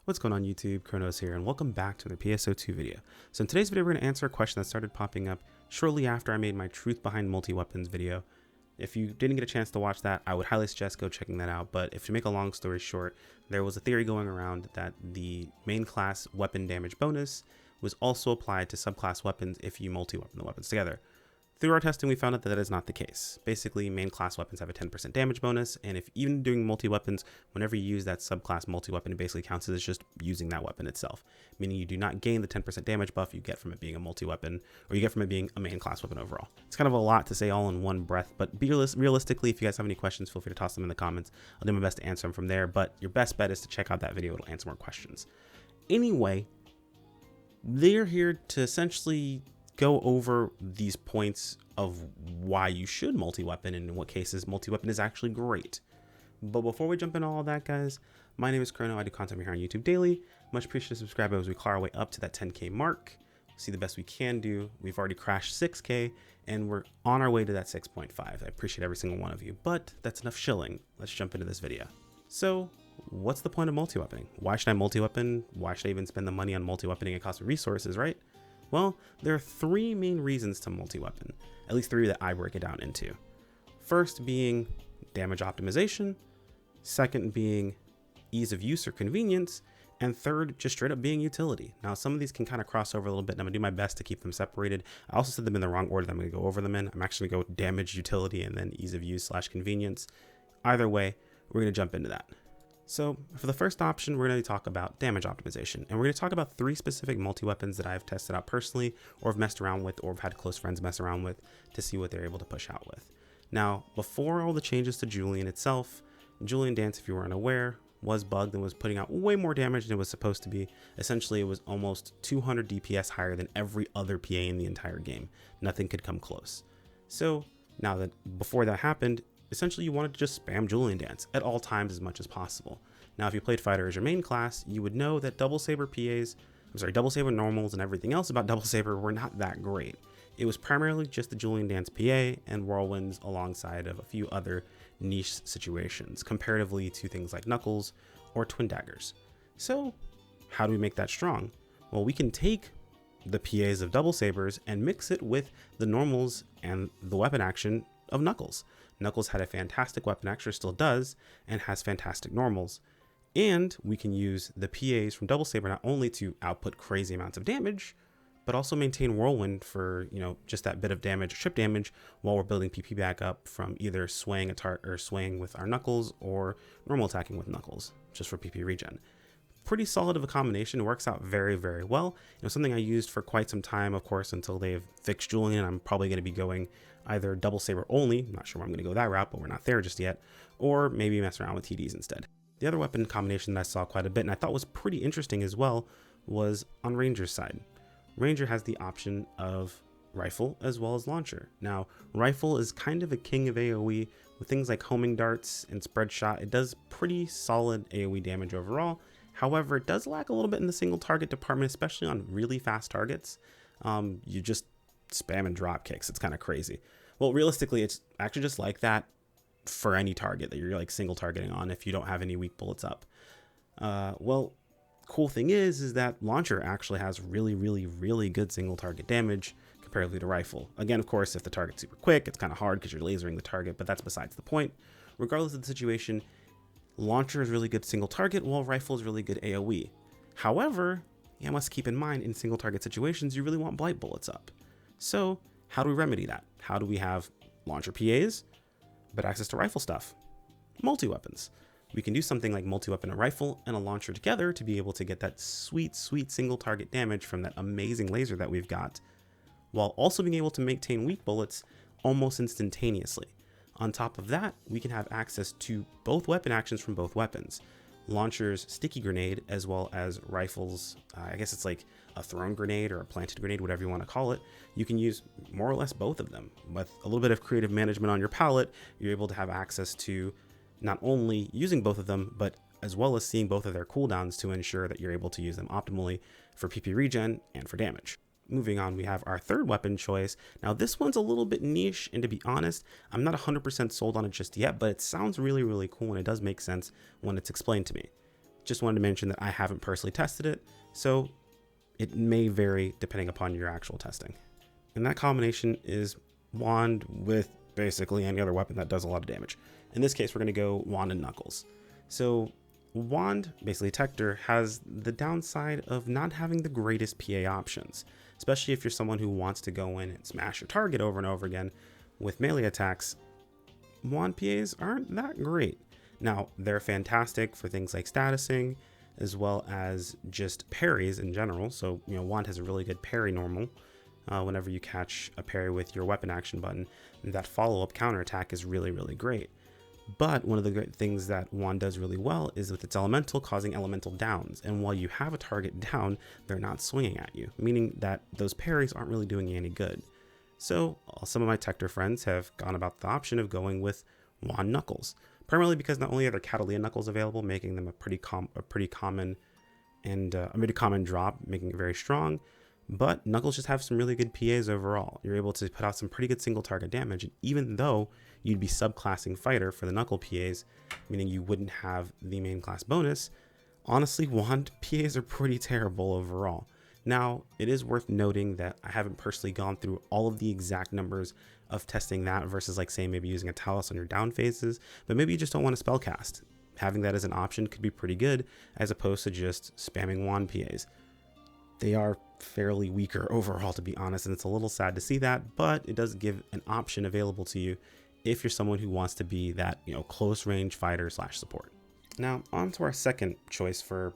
What's going on YouTube? Kronos here, and welcome back to another PSO2 video. So in today's video, we're going to answer a question that started popping up shortly after I made my Truth Behind Multi-Weapons video. If you didn't get a chance to watch that, I would highly suggest go checking that out. But if to make a long story short, there was a theory going around that the main class weapon damage bonus was also applied to subclass weapons if you multi-weapon the weapons together. Through our testing, we found out that that is not the case. Basically, main class weapons have a 10% damage bonus, and if even doing multi-weapons, whenever you use that subclass multi-weapon, it basically counts as just using that weapon itself, meaning you do not gain the 10% damage buff you get from it being a multi-weapon, or you get from it being a main class weapon overall. It's kind of a lot to say all in one breath, but realistically, if you guys have any questions, feel free to toss them in the comments. I'll do my best to answer them from there, but your best bet is to check out that video. It'll answer more questions. Anyway, they're here to essentially go over these points of why you should multi-weapon and in what cases multi-weapon is actually great. But before we jump into all that, guys, my name is Chrono. I do content here on YouTube daily. Much appreciated subscribe as we claw our way up to that 10K mark. See the best we can do. We've already crashed 6K and we're on our way to that 6.5. I appreciate every single one of you, but that's enough shilling. Let's jump into this video. So what's the point of multi-weaponing? Why should I multi-weapon? Why should I even spend the money on multi-weaponing? It costs me resources, right? Well, there are three main reasons to multi-weapon, at least three that I break it down into. First being damage optimization, second being ease of use or convenience, and third, just straight up being utility. Now, some of these can kind of cross over a little bit, and I'm gonna do my best to keep them separated. I also said them in the wrong order that I'm gonna go over them in. I'm actually gonna go damage, utility, and then ease of use / convenience. Either way, we're gonna jump into that. So for the first option, we're going to talk about damage optimization, and we're going to talk about three specific multi-weapons that I've tested out personally or have messed around with or have had close friends mess around with to see what they're able to push out with. Now, before all the changes to Julian itself, Julian Dance, if you were unaware, was bugged and was putting out way more damage than it was supposed to be. Essentially, it was almost 200 DPS higher than every other PA in the entire game. Nothing could come close. So now that before that happened, essentially you wanted to just spam Julian Dance at all times as much as possible. Now, if you played Fighter as your main class, you would know that Double Saber normals and everything else about Double Saber were not that great. It was primarily just the Julian Dance PA and Whirlwinds alongside of a few other niche situations, comparatively to things like Knuckles or Twin Daggers. So how do we make that strong? Well, we can take the PAs of Double Sabers and mix it with the normals and the weapon action of Knuckles. Knuckles had a fantastic weapon action, still does, and has fantastic normals. And we can use the PAs from Double Saber not only to output crazy amounts of damage, but also maintain Whirlwind for, just that bit of damage, chip damage, while we're building PP back up from either swaying swaying with our Knuckles or normal attacking with Knuckles, just for PP regen. Pretty solid of a combination. It works out very, very well. Something I used for quite some time, of course, until they've fixed Julian. I'm probably going to be going either Double Saber only, I'm not sure where I'm going to go that route, but we're not there just yet, or maybe mess around with TDs instead. The other weapon combination that I saw quite a bit and I thought was pretty interesting as well was on Ranger's side. Ranger has the option of rifle as well as launcher. Now, rifle is kind of a king of AoE with things like homing darts and spread shot. It does pretty solid AoE damage overall. However, it does lack a little bit in the single target department, especially on really fast targets. You just spam and drop kicks. It's kind of crazy. Well, realistically, it's actually just like that for any target that you're like single targeting on if you don't have any weak bullets up. Well, cool thing is that launcher actually has really, really, really good single target damage comparatively to rifle. Again, of course, if the target's super quick, it's kind of hard because you're lasering the target, but that's besides the point. Regardless of the situation, launcher is really good single target, while rifle is really good AoE. However, you must keep in mind in single target situations, you really want blight bullets up. So how do we remedy that? How do we have launcher PAs, but access to rifle stuff? Multi-weapons. We can do something like multi-weapon a rifle and a launcher together to be able to get that sweet, sweet single target damage from that amazing laser that we've got, while also being able to maintain weak bullets almost instantaneously. On top of that, we can have access to both weapon actions from both weapons. Launcher's sticky grenade, as well as rifles, I guess it's like a thrown grenade or a planted grenade, whatever you want to call it. You can use more or less both of them. With a little bit of creative management on your palette, you're able to have access to not only using both of them, but as well as seeing both of their cooldowns to ensure that you're able to use them optimally for PP regen and for damage. Moving on, we have our third weapon choice. Now, this one's a little bit niche, and to be honest, I'm not 100% sold on it just yet, but it sounds really, really cool, and it does make sense when it's explained to me. just wanted to mention that I haven't personally tested it, so it may vary depending upon your actual testing. And that combination is wand with basically any other weapon that does a lot of damage. In this case, we're going to go wand and knuckles. So wand, basically Tector, has the downside of not having the greatest PA options, especially if you're someone who wants to go in and smash your target over and over again with melee attacks. Wand PAs aren't that great. Now, they're fantastic for things like statusing, as well as just parries in general. So, wand has a really good parry normal. Whenever you catch a parry with your weapon action button, that follow-up counterattack is really, really great. But one of the great things that wand does really well is with its elemental causing elemental downs. And while you have a target down, they're not swinging at you, meaning that those parries aren't really doing you any good. So some of my Tector friends have gone about the option of going with wand knuckles, primarily because not only are there Catalina knuckles available, making them a pretty common drop, making it very strong, but knuckles just have some really good PAs overall. You're able to put out some pretty good single target damage, and even though you'd be subclassing fighter for the knuckle PAs, meaning you wouldn't have the main class bonus, honestly, wand PAs are pretty terrible overall. Now, it is worth noting that I haven't personally gone through all of the exact numbers of testing that versus, like, say, maybe using a Talus on your down phases, but maybe you just don't want to spellcast. Having that as an option could be pretty good, as opposed to just spamming wand PAs. They are fairly weaker overall, to be honest, and it's a little sad to see that, but it does give an option available to you if you're someone who wants to be that, close range fighter / support. Now, on to our second choice for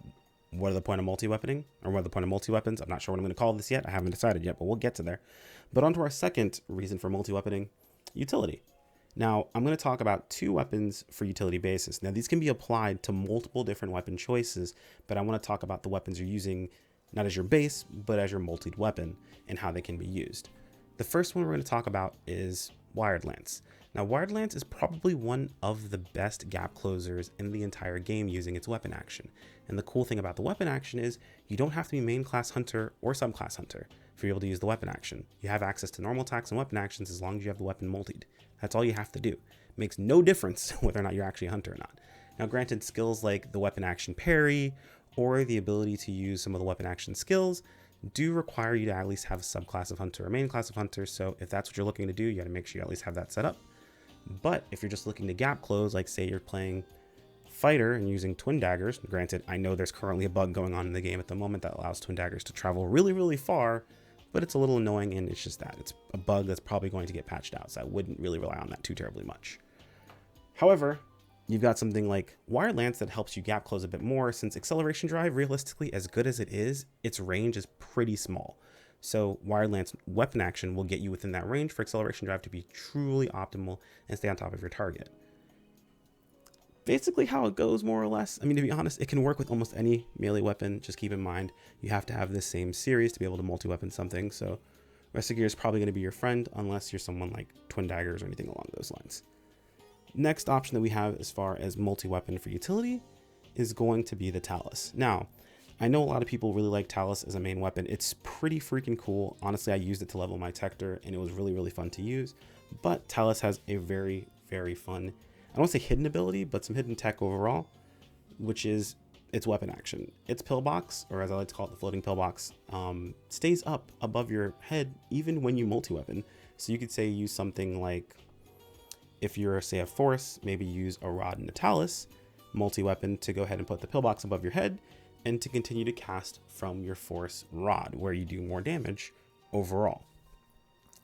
what are the point of multi-weaponing, or what are the point of multi-weapons. I'm not sure what I'm going to call this yet. I haven't decided yet, but we'll get to there. But on to our second reason for multi-weaponing, utility. Now, I'm going to talk about 2 weapons for utility basis. Now, these can be applied to multiple different weapon choices, but I want to talk about the weapons you're using not as your base, but as your multied weapon and how they can be used. The first one we're going to talk about is Wired Lance. Now, Wired Lance is probably one of the best gap closers in the entire game using its weapon action. And the cool thing about the weapon action is you don't have to be main class hunter or subclass hunter for you able to use the weapon action. You have access to normal attacks and weapon actions as long as you have the weapon multied. That's all you have to do. It makes no difference whether or not you're actually a hunter or not. Now, granted, skills like the weapon action parry or the ability to use some of the weapon action skills do require you to at least have a subclass of hunter or main class of hunter. So if that's what you're looking to do, you got to make sure you at least have that set up. But if you're just looking to gap close, like say you're playing fighter and using twin daggers, granted, I know there's currently a bug going on in the game at the moment that allows twin daggers to travel really, really far, but it's a little annoying, and it's just that. It's a bug that's probably going to get patched out, so I wouldn't really rely on that too terribly much. However, you've got something like Wired Lance that helps you gap close a bit more, since Acceleration Drive, realistically, as good as it is, its range is pretty small. So Wired Lance weapon action will get you within that range for Acceleration Drive to be truly optimal and stay on top of your target. Basically how it goes, more or less. I mean, to be honest, it can work with almost any melee weapon. Just keep in mind, you have to have this same series to be able to multi-weapon something. So Rest of Gear is probably going to be your friend unless you're someone like Twin Daggers or anything along those lines. Next option that we have as far as multi-weapon for utility is going to be the Talus. Now, I know a lot of people really like Talus as a main weapon. It's pretty freaking cool. Honestly, I used it to level my Tector and it was really, really fun to use. But Talus has a very, very fun, I don't want to say hidden ability, but some hidden tech overall, which is its weapon action. Its pillbox, or as I like to call it, the floating pillbox, stays up above your head even when you multi-weapon. So you could say use something like, if you're, say, a force, maybe use a rod and a Talus multi-weapon to go ahead and put the pillbox above your head and to continue to cast from your force rod where you do more damage overall.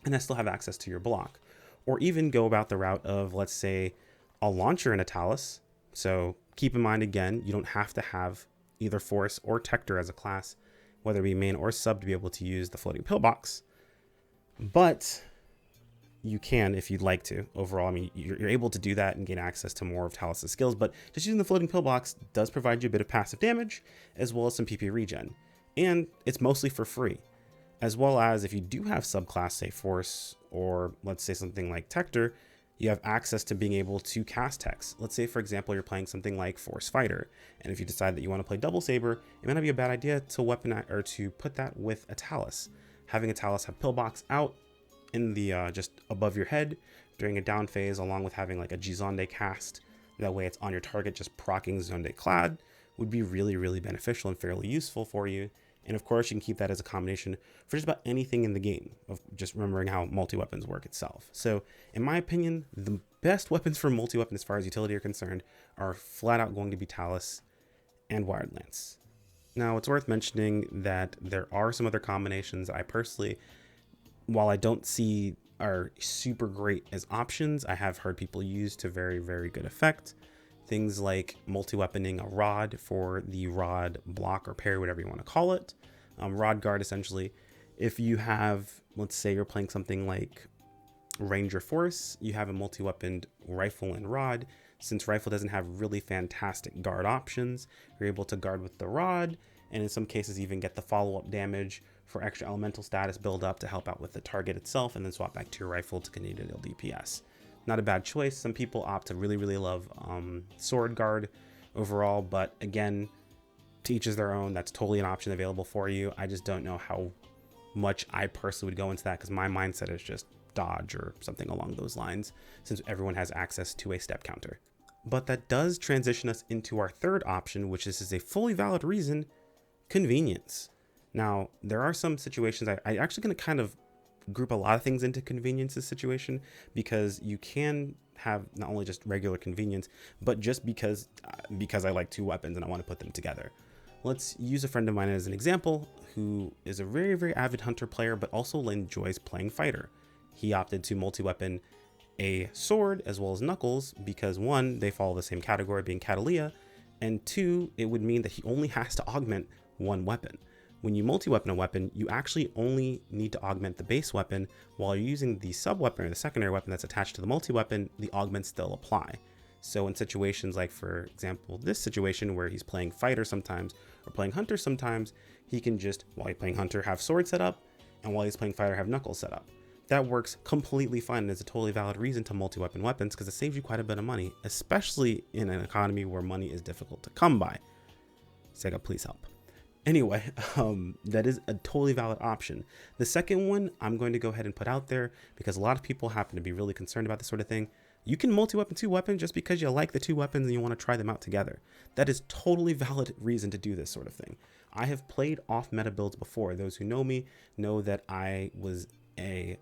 And I still have access to your block. Or even go about the route of, let's say, a launcher and a Talus. So keep in mind, again, you don't have to have either force or Tector as a class, whether it be main or sub, to be able to use the floating pillbox. But you can if you'd like to. Overall, I mean, you're able to do that and gain access to more of Talus's skills, but just using the floating pillbox does provide you a bit of passive damage, as well as some PP regen. And it's mostly for free. As well as if you do have subclass, say Force, or let's say something like Tector, you have access to being able to cast techs. Let's say, for example, you're playing something like Force Fighter, and if you decide that you want to play Double Saber, it might not be a bad idea to or to put that with a Talus. Having a Talus have pillbox out in the just above your head during a down phase, along with having like a Gizonde cast. That way it's on your target, just proccing Zonde Clad, would be really, really beneficial and fairly useful for you. And of course, you can keep that as a combination for just about anything in the game, of just remembering how multi-weapons work itself. So in my opinion, the best weapons for multi-weapon as far as utility are concerned are flat out going to be Talus and Wired Lance. Now, it's worth mentioning that there are some other combinations I personally, while I don't see are super great as options, I have heard people use to very, very good effect. Things like multi-weaponing a rod for the rod block or parry, whatever you want to call it. Rod guard, essentially. If you have, let's say you're playing something like Ranger Force, you have a multi-weaponed rifle and rod. Since rifle doesn't have really fantastic guard options, you're able to guard with the rod, and in some cases even get the follow-up damage for extra elemental status build up to help out with the target itself, and then swap back to your rifle to continue to deal DPS. Not a bad choice. Some people opt to really, really love sword guard overall, but again, to each is their own. That's totally an option available for you. I just don't know how much I personally would go into that, because my mindset is just dodge or something along those lines, since everyone has access to a step counter. But that does transition us into our third option, which is a fully valid reason: convenience. Now, there are some situations I actually going to kind of group a lot of things into convenience situation, because you can have not only just regular convenience, but just because I like two weapons and I want to put them together. Let's use a friend of mine as an example who is a very, very avid hunter player, but also enjoys playing fighter. He opted to multi-weapon a sword as well as knuckles because, one, they follow the same category, being Catalia, and two, it would mean that he only has to augment one weapon. When you multi-weapon a weapon, you actually only need to augment the base weapon. While you're using the sub-weapon or the secondary weapon that's attached to the multi-weapon, the augments still apply. So in situations like, for example, this situation where he's playing fighter sometimes or playing hunter sometimes, he can just, while he's playing hunter, have sword set up, and while he's playing fighter, have knuckles set up. That works completely fine and is a totally valid reason to multi-weapon weapons, because it saves you quite a bit of money, especially in an economy where money is difficult to come by. SEGA, please help. Anyway, that is a totally valid option. The second one I'm going to go ahead and put out there, because a lot of people happen to be really concerned about this sort of thing. You can multi-weapon two weapons just because you like the two weapons and you want to try them out together. That is totally valid reason to do this sort of thing. I have played off meta builds before. Those who know me know that I was a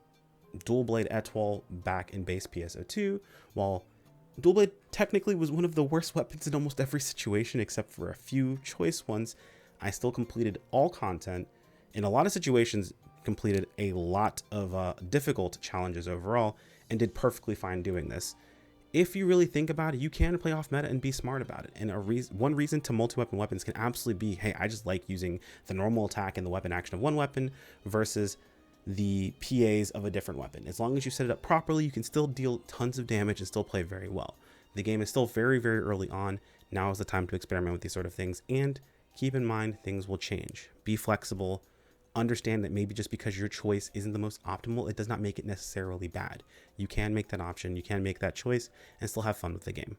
dual blade Etoile back in base PSO2, while dual blade technically was one of the worst weapons in almost every situation except for a few choice ones. I still completed all content, in a lot of situations completed a lot of difficult challenges overall, and did perfectly fine doing this. If you really think about it, you can play off meta and be smart about it. And one reason to multi-weapon weapons can absolutely be, hey, I just like using the normal attack and the weapon action of one weapon versus the PAs of a different weapon. As long as you set it up properly, you can still deal tons of damage and still play very well. The game is still very, very early on. Now is the time to experiment with these sort of things, and keep in mind things will change. Be flexible. Understand that maybe just because your choice isn't the most optimal, it does not make it necessarily bad. You can make that option, you can make that choice, and still have fun with the game.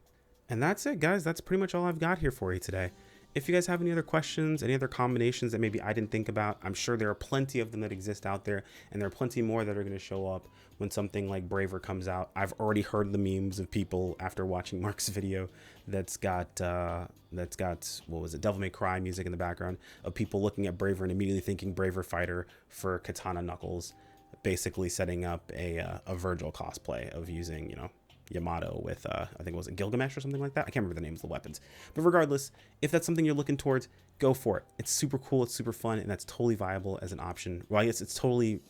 And that's it, guys. That's pretty much all I've got here for you today. If you guys have any other questions, any other combinations that maybe I didn't think about, I'm sure there are plenty of them that exist out there, and there are plenty more that are going to show up when something like Braver comes out. I've already heard the memes of people after watching Mark's video that's got what was it, Devil May Cry music in the background, of people looking at Braver and immediately thinking Braver fighter for Katana Knuckles, basically setting up a Virgil cosplay of using, you know, Yamato with I think it was Gilgamesh or something like that. I can't remember the names of the weapons, but regardless, if that's something you're looking towards, go for it. It's super cool, it's super fun, and that's totally viable as an option. Well, I guess it's totally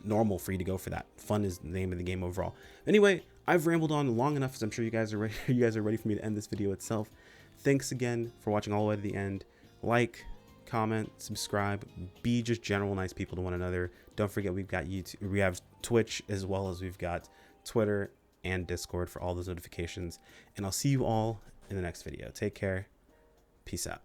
normal for you to go for that. Fun is the name of the game overall. Anyway, I've rambled on long enough, as I'm sure you guys are ready. You guys are ready for me to end this video itself. Thanks again for watching all the way to the end. Like, comment, subscribe, be just general nice people to one another. Don't forget, we've got YouTube, we have Twitch, as well as we've got Twitter and Discord for all those notifications. And I'll see you all in the next video. Take care. Peace out.